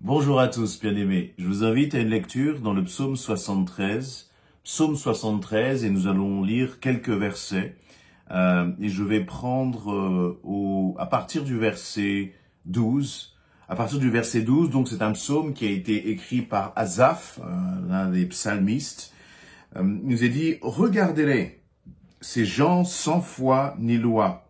Bonjour à tous, bien-aimés. Je vous invite à une lecture dans le psaume 73. Psaume 73, et nous allons lire quelques versets. Et je vais prendre à partir du verset 12. À partir du verset 12, donc c'est un psaume qui a été écrit par Asaph, l'un des psalmistes. Il nous est dit, regardez-les, ces gens sans foi ni loi,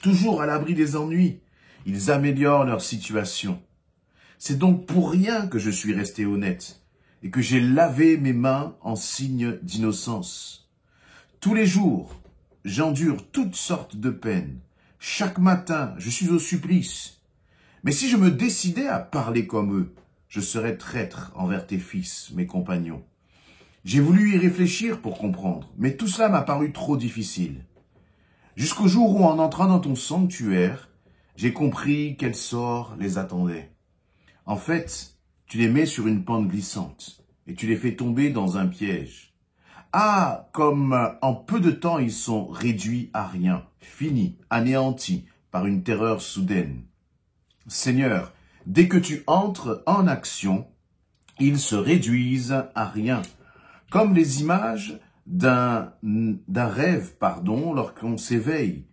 toujours à l'abri des ennuis, ils améliorent leur situation. C'est donc pour rien que je suis resté honnête et que j'ai lavé mes mains en signe d'innocence. Tous les jours, j'endure toutes sortes de peines. Chaque matin, je suis au supplice. Mais si je me décidais à parler comme eux, je serais traître envers tes fils, mes compagnons. J'ai voulu y réfléchir pour comprendre, mais tout cela m'a paru trop difficile. Jusqu'au jour où, en entrant dans ton sanctuaire, j'ai compris quel sort les attendait. En fait, tu les mets sur une pente glissante et tu les fais tomber dans un piège. Ah, comme en peu de temps ils sont réduits à rien, finis, anéantis par une terreur soudaine. Seigneur, dès que tu entres en action, ils se réduisent à rien, comme les images d'un rêve, lorsqu'on s'éveille.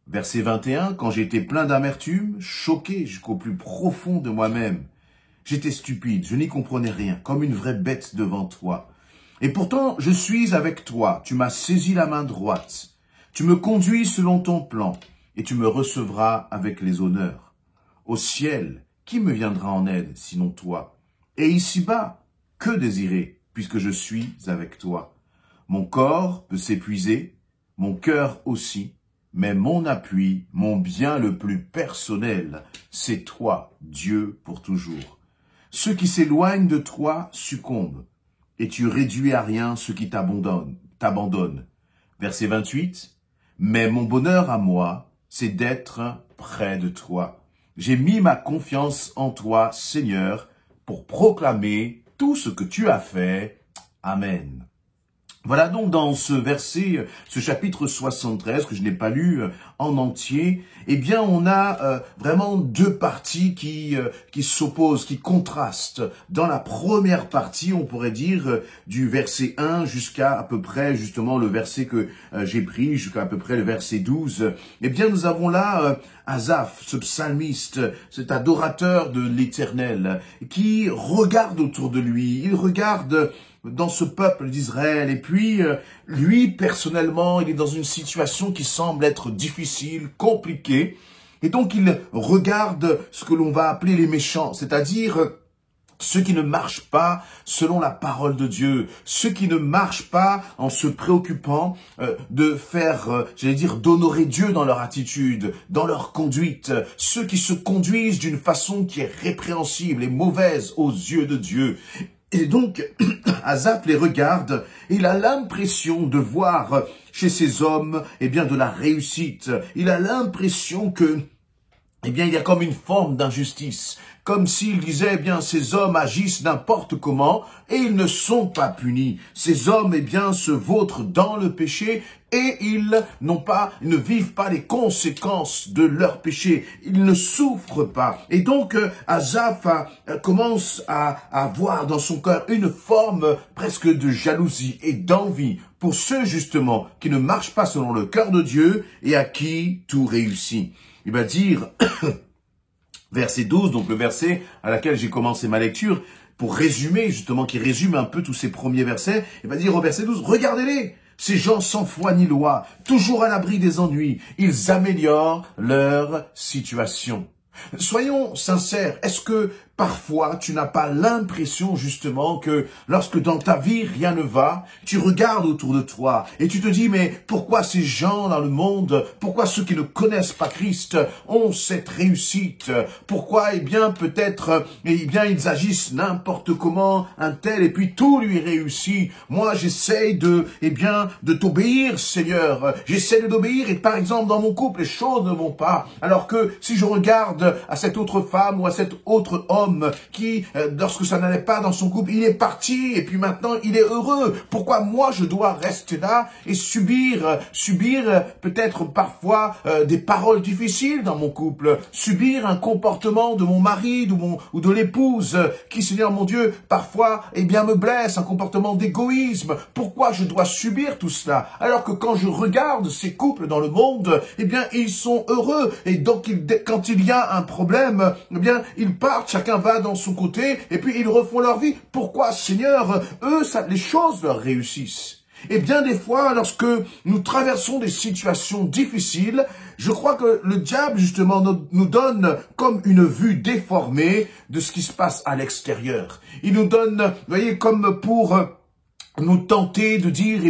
Verset 21, quand j'étais plein d'amertume, choqué jusqu'au plus profond de moi-même. J'étais stupide, je n'y comprenais rien, comme une vraie bête devant toi. Et pourtant, je suis avec toi, tu m'as saisi la main droite. Tu me conduis selon ton plan, et tu me recevras avec les honneurs. Au ciel, qui me viendra en aide, sinon toi? Et ici-bas, que désirer, puisque je suis avec toi? Mon corps peut s'épuiser, mon cœur aussi. Mais mon appui, mon bien le plus personnel, c'est toi, Dieu, pour toujours. Ceux qui s'éloignent de toi succombent, et tu réduis à rien ceux qui t'abandonnent. Verset 28, mais mon bonheur à moi, c'est d'être près de toi. J'ai mis ma confiance en toi, Seigneur, pour proclamer tout ce que tu as fait. Amen. Voilà donc dans ce verset, ce chapitre 73 que je n'ai pas lu en entier, eh bien on a vraiment deux parties qui s'opposent, qui contrastent. Dans la première partie, on pourrait dire du verset 1 jusqu'à à peu près justement le verset que j'ai pris, jusqu'à peu près le verset 12. Eh bien nous avons là Asaph, ce psalmiste, cet adorateur de l'Éternel, qui regarde autour de lui, il regarde dans ce peuple d'Israël. Et puis, lui, personnellement, il est dans une situation qui semble être difficile, compliquée. Et donc, il regarde ce que l'on va appeler les méchants, c'est-à-dire ceux qui ne marchent pas selon la parole de Dieu, ceux qui ne marchent pas en se préoccupant de faire, d'honorer Dieu dans leur attitude, dans leur conduite, ceux qui se conduisent d'une façon qui est répréhensible et mauvaise aux yeux de Dieu. Et donc, Asaph les regarde, et il a l'impression de voir chez ces hommes, de la réussite. Il a l'impression que, il y a comme une forme d'injustice. Comme s'il disait, ces hommes agissent n'importe comment et ils ne sont pas punis. Ces hommes, se vautrent dans le péché et ils ne vivent pas les conséquences de leur péché. Ils ne souffrent pas. Et donc, Asaph commence à avoir dans son cœur une forme presque de jalousie et d'envie pour ceux, justement, qui ne marchent pas selon le cœur de Dieu et à qui tout réussit. Il va dire, verset 12, donc le verset à laquelle j'ai commencé ma lecture, pour résumer, justement, qui résume un peu tous ces premiers versets, il va dire au verset 12, regardez-les, ces gens sans foi ni loi, toujours à l'abri des ennuis, ils améliorent leur situation. Soyons sincères, est-ce que parfois tu n'as pas l'impression justement que lorsque dans ta vie rien ne va, tu regardes autour de toi et tu te dis mais pourquoi ces gens dans le monde, pourquoi ceux qui ne connaissent pas Christ ont cette réussite, pourquoi peut-être ils agissent n'importe comment un tel et puis tout lui réussit. Moi j'essaye de t'obéir Seigneur, j'essaie de t'obéir et par exemple dans mon couple les choses ne vont pas alors que si je regarde à cette autre femme ou à cet autre homme homme qui, lorsque ça n'allait pas dans son couple, il est parti et puis maintenant il est heureux. Pourquoi moi je dois rester là et subir peut-être parfois des paroles difficiles dans mon couple, subir un comportement de mon mari ou de l'épouse qui, Seigneur mon Dieu, parfois me blesse, un comportement d'égoïsme. Pourquoi je dois subir tout cela alors que quand je regarde ces couples dans le monde, ils sont heureux et donc quand il y a un problème, ils partent, chacun va dans son côté et puis ils refont leur vie. Pourquoi, Seigneur, eux, les choses leur réussissent? Et bien des fois, lorsque nous traversons des situations difficiles, je crois que le diable, justement, nous donne comme une vue déformée de ce qui se passe à l'extérieur. Il nous donne, vous voyez, comme pour nous tenter de dire,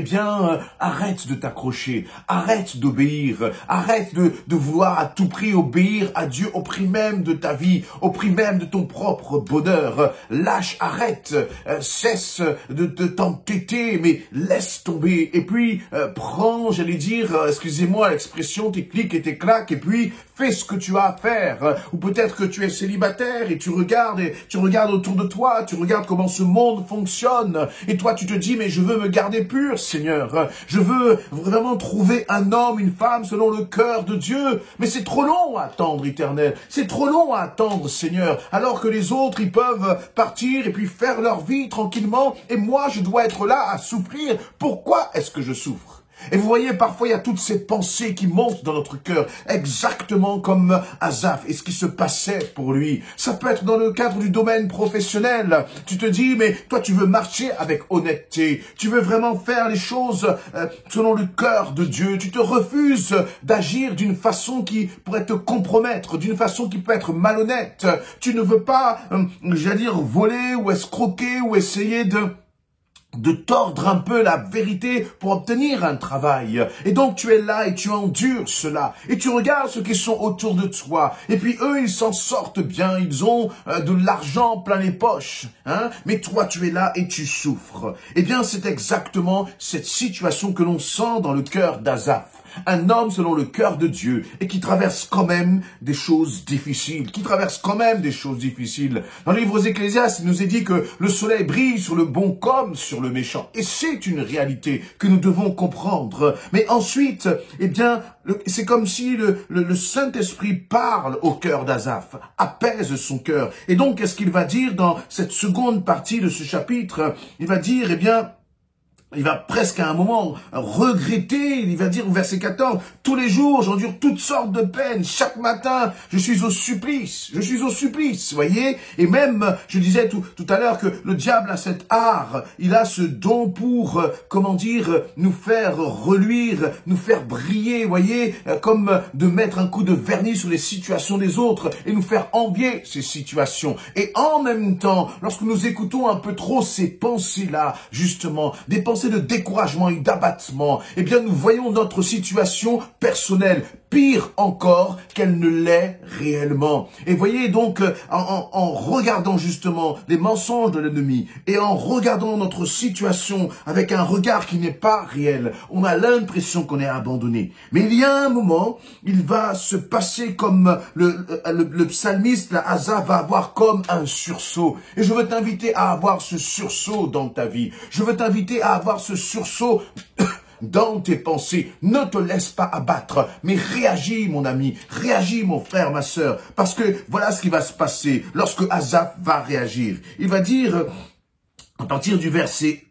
arrête de t'accrocher, arrête d'obéir, arrête de vouloir à tout prix obéir à Dieu au prix même de ta vie, au prix même de ton propre bonheur. Lâche, arrête, cesse de t'entêter, mais laisse tomber. Et puis, prends, excusez-moi l'expression, tes clics et tes claques, et puis fais ce que tu as à faire. Ou peut-être que tu es célibataire et tu regardes autour de toi, tu regardes comment ce monde fonctionne, et toi tu te dis, mais je veux me garder pur, Seigneur. Je veux vraiment trouver un homme, une femme selon le cœur de Dieu. Mais c'est trop long à attendre, Éternel. C'est trop long à attendre, Seigneur. Alors que les autres, ils peuvent partir et puis faire leur vie tranquillement. Et moi, je dois être là à souffrir. Pourquoi est-ce que je souffre? Et vous voyez, parfois, il y a toutes ces pensées qui montent dans notre cœur, exactement comme Asaph et ce qui se passait pour lui. Ça peut être dans le cadre du domaine professionnel. Tu te dis, mais toi, tu veux marcher avec honnêteté. Tu veux vraiment faire les choses selon le cœur de Dieu. Tu te refuses d'agir d'une façon qui pourrait te compromettre, d'une façon qui peut être malhonnête. Tu ne veux pas, voler ou escroquer ou essayer de tordre un peu la vérité pour obtenir un travail. Et donc tu es là et tu endures cela. Et tu regardes ceux qui sont autour de toi. Et puis eux, ils s'en sortent bien. Ils ont de l'argent plein les poches. Mais toi, tu es là et tu souffres. Eh bien, c'est exactement cette situation que l'on sent dans le cœur d'Asaph. Un homme selon le cœur de Dieu et qui traverse quand même des choses difficiles, Dans le livre aux Ecclésiastes, il nous est dit que le soleil brille sur le bon comme sur le méchant. Et c'est une réalité que nous devons comprendre. Mais ensuite, c'est comme si le Saint-Esprit parle au cœur d'Asaph, apaise son cœur. Et donc, qu'est-ce qu'il va dire dans cette seconde partie de ce chapitre? Il va dire, il va presque à un moment regretter, il va dire au verset 14, « Tous les jours, j'endure toutes sortes de peines. Chaque matin, je suis au supplice. » Vous voyez? Et même, je disais tout à l'heure que le diable a cet art, il a ce don pour, nous faire reluire, nous faire briller, vous voyez? Comme de mettre un coup de vernis sur les situations des autres et nous faire envier ces situations. Et en même temps, lorsque nous écoutons un peu trop ces pensées-là, justement, des pensées de découragement et d'abattement, nous voyons notre situation personnelle pire encore qu'elle ne l'est réellement. Et voyez donc, en regardant justement les mensonges de l'ennemi et en regardant notre situation avec un regard qui n'est pas réel, on a l'impression qu'on est abandonné. Mais il y a un moment, il va se passer comme le psalmiste, Asaph, va avoir comme un sursaut. Et je veux t'inviter à avoir ce sursaut dans ta vie. Je veux t'inviter à avoir ce sursaut dans tes pensées. Ne te laisse pas abattre, mais réagis, mon ami, réagis, mon frère, ma sœur, parce que voilà ce qui va se passer lorsque Asaph va réagir. Il va dire, à partir du verset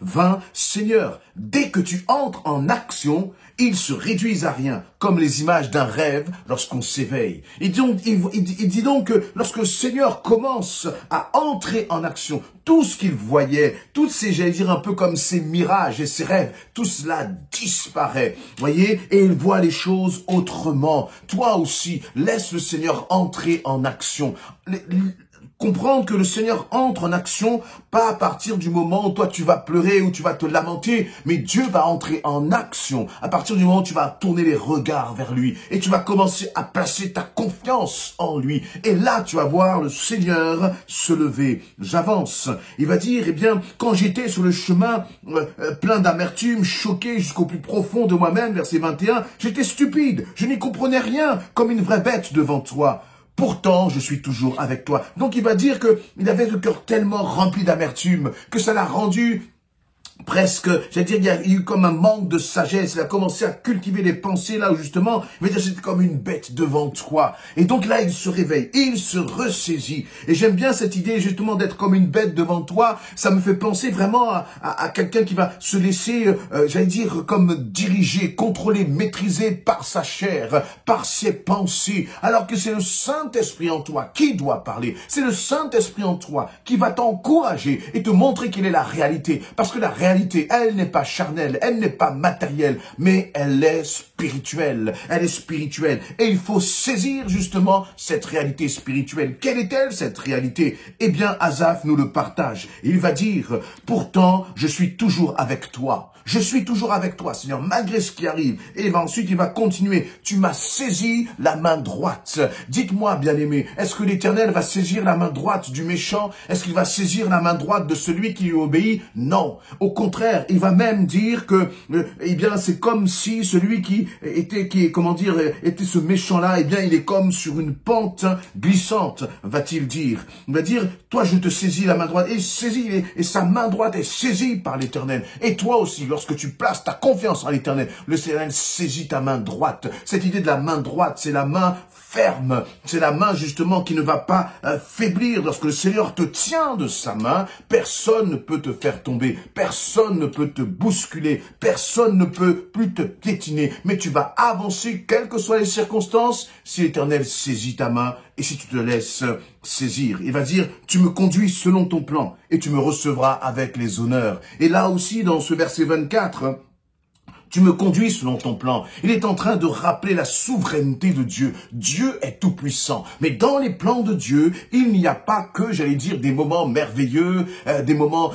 20, « Seigneur, dès que tu entres en action, ils se réduisent à rien, comme les images d'un rêve lorsqu'on s'éveille. » Il dit donc que lorsque le Seigneur commence à entrer en action, tout ce qu'il voyait, toutes ces, un peu comme ces mirages et ces rêves, tout cela disparaît. Voyez, et il voit les choses autrement. Toi aussi, laisse le Seigneur entrer en action. Comprendre que le Seigneur entre en action, pas à partir du moment où toi tu vas pleurer ou tu vas te lamenter, mais Dieu va entrer en action à partir du moment où tu vas tourner les regards vers lui et tu vas commencer à placer ta confiance en lui. Et là, tu vas voir le Seigneur se lever. J'avance. Il va dire, quand j'étais sur le chemin plein d'amertume, choqué jusqu'au plus profond de moi-même, verset 21, j'étais stupide, je n'y comprenais rien, comme une vraie bête devant toi. pourtant je suis toujours avec toi. Donc il va dire qu'il avait le cœur tellement rempli d'amertume que ça l'a rendu presque, j'allais dire, il y a eu comme un manque de sagesse. Il a commencé à cultiver des pensées là où justement, il va dire, j'étais comme une bête devant toi. Et donc là, il se réveille, il se ressaisit. Et j'aime bien cette idée justement d'être comme une bête devant toi. Ça me fait penser vraiment à quelqu'un qui va se laisser, j'allais dire, comme diriger, contrôler, maîtriser par sa chair, par ses pensées. Alors que c'est le Saint-Esprit en toi qui doit parler. C'est le Saint-Esprit en toi qui va t'encourager et te montrer quelle est la réalité. Parce que la réalité, elle n'est pas charnelle, elle n'est pas matérielle, mais elle est spirituelle. Elle est spirituelle. Et il faut saisir justement cette réalité spirituelle. Quelle est-elle cette réalité? Eh bien, Asaph nous le partage. Il va dire, pourtant, je suis toujours avec toi. Je suis toujours avec toi, Seigneur, malgré ce qui arrive. Et ensuite, il va continuer. Tu m'as saisi la main droite. Dites-moi, bien-aimé, est-ce que l'Éternel va saisir la main droite du méchant? Est-ce qu'il va saisir la main droite de celui qui lui obéit? Non. Au contraire, il va même dire que, eh bien, c'est comme si celui qui était ce méchant-là, eh bien, il est comme sur une pente glissante, va-t-il dire. Il va dire, toi, je te saisis la main droite, et sa main droite est saisie par l'Éternel. Et toi aussi, lorsque tu places ta confiance en l'Éternel, le Seigneur saisit ta main droite. Cette idée de la main droite, c'est la main ferme. C'est la main justement qui ne va pas faiblir. Lorsque le Seigneur te tient de sa main, personne ne peut te faire tomber. Personne ne peut te bousculer. Personne ne peut plus te piétiner. Mais tu vas avancer, quelles que soient les circonstances, si l'Éternel saisit ta main et si tu te laisses saisir. Il va dire, tu me conduis selon ton plan et tu me recevras avec les honneurs. Et là aussi, dans ce verset 24, tu me conduis selon ton plan. Il est en train de rappeler la souveraineté de Dieu. Dieu est tout puissant. Mais dans les plans de Dieu, il n'y a pas que, j'allais dire, des moments merveilleux, des moments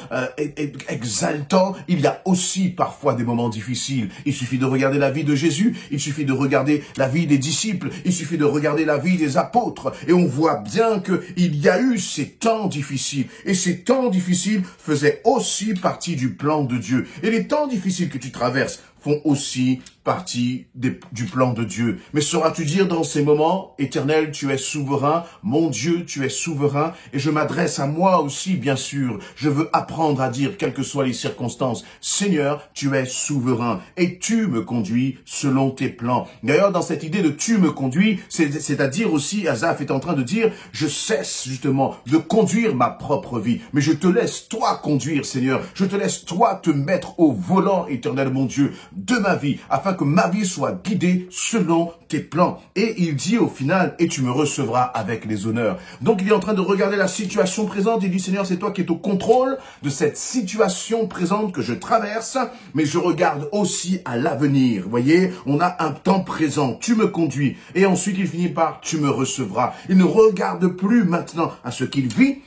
exaltants. Il y a aussi parfois des moments difficiles. Il suffit de regarder la vie de Jésus. Il suffit de regarder la vie des disciples. Il suffit de regarder la vie des apôtres. Et on voit bien qu'il y a eu ces temps difficiles. Et ces temps difficiles faisaient aussi partie du plan de Dieu. Et les temps difficiles que tu traverses font aussi partie du plan de Dieu. Mais sauras-tu dire dans ces moments, Éternel, tu es souverain, mon Dieu, tu es souverain, et je m'adresse à moi aussi, bien sûr. Je veux apprendre à dire, quelles que soient les circonstances, Seigneur, tu es souverain, et tu me conduis selon tes plans. D'ailleurs, dans cette idée de tu me conduis, c'est-à-dire aussi, Asaph est en train de dire, je cesse justement de conduire ma propre vie, mais je te laisse toi conduire, Seigneur. Je te laisse toi te mettre au volant, Éternel, mon Dieu, de ma vie, afin que ma vie soit guidée selon tes plans. Et il dit au final, et tu me recevras avec les honneurs. Donc il est en train de regarder la situation présente. Il dit, Seigneur, c'est toi qui es au contrôle de cette situation présente que je traverse, mais je regarde aussi à l'avenir. Vous voyez, on a un temps présent. Tu me conduis. Et ensuite, il finit par, tu me recevras. Il ne regarde plus maintenant à ce qu'il vit,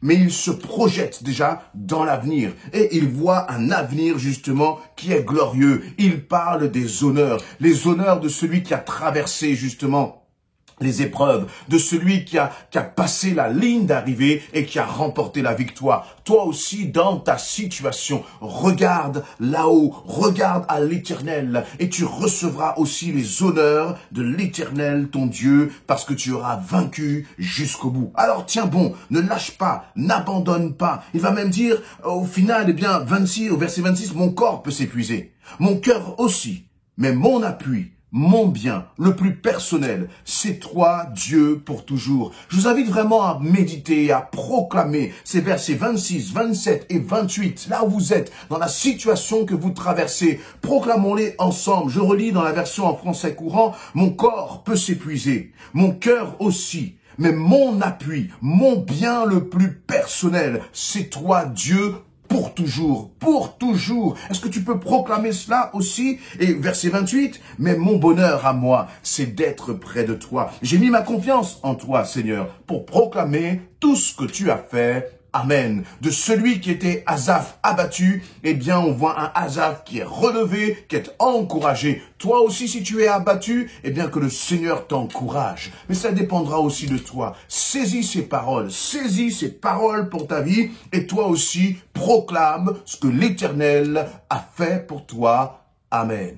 mais il se projette déjà dans l'avenir. Et il voit un avenir justement qui est glorieux. Il parle des honneurs. Les honneurs de celui qui a traversé justement les épreuves, de celui qui a passé la ligne d'arrivée et qui a remporté la victoire. Toi aussi, dans ta situation, regarde là-haut, regarde à l'Éternel et tu recevras aussi les honneurs de l'Éternel, ton Dieu, parce que tu auras vaincu jusqu'au bout. Alors tiens bon, ne lâche pas, n'abandonne pas. Il va même dire au final, eh bien, au verset 26, mon corps peut s'épuiser, mon cœur aussi, mais mon appui, mon bien, le plus personnel, c'est toi, Dieu, pour toujours. Je vous invite vraiment à méditer, à proclamer ces versets 26, 27 et 28, là où vous êtes, dans la situation que vous traversez. Proclamons-les ensemble. Je relis dans la version en français courant, mon corps peut s'épuiser, mon cœur aussi. Mais mon appui, mon bien le plus personnel, c'est toi, Dieu, pour toujours, pour toujours. Est-ce que tu peux proclamer cela aussi? Et verset 28, mais mon bonheur à moi, c'est d'être près de toi. J'ai mis ma confiance en toi, Seigneur, pour proclamer tout ce que tu as fait. Amen. De celui qui était Asaph abattu, eh bien, on voit un Asaph qui est relevé, qui est encouragé. Toi aussi, si tu es abattu, eh bien, que le Seigneur t'encourage. Mais ça dépendra aussi de toi. Saisis ces paroles pour ta vie, et toi aussi, proclame ce que l'Éternel a fait pour toi. Amen.